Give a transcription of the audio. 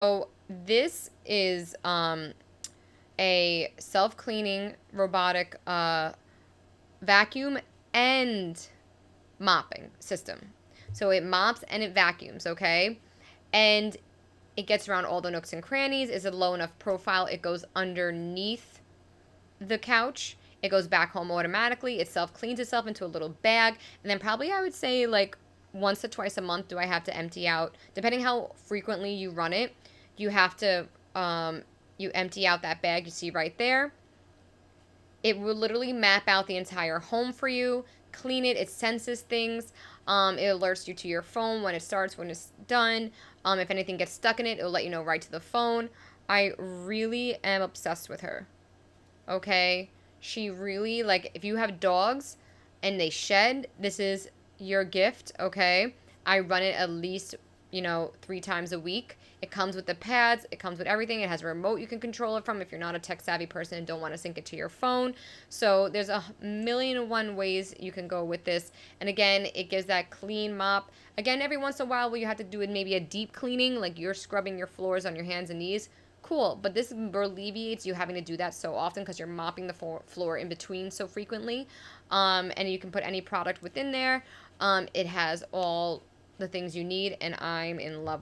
So this is a self-cleaning robotic vacuum and mopping system. So it mops and it vacuums, okay? And it gets around all the nooks and crannies. Is a low enough profile? It goes underneath the couch. It goes back home automatically. It self cleans itself into a little bag. And then probably I would say like once to twice a month do I have to empty out, depending how frequently you run it, you have to you empty out that bag you see right there. It will literally map out the entire home for you, clean it. It senses things. It alerts you to your phone when it starts, when it's done. If anything gets stuck in it, it'll let you know right to the phone. I really am obsessed with her. Okay? She really, like, if you have dogs and they shed, this is your gift, okay? I run it at least, 3 times a week. It comes with the pads, it comes with everything. It has a remote you can control it from if you're not a tech savvy person and don't want to sync it to your phone. So there's a million and one ways you can go with this. And again, it gives that clean mop. Again, every once in a while, where you have to do it maybe a deep cleaning, like you're scrubbing your floors on your hands and knees, cool, but this alleviates you having to do that so often because you're mopping the floor in between so frequently. And you can put any product within there. It has all the things you need, and I'm in love.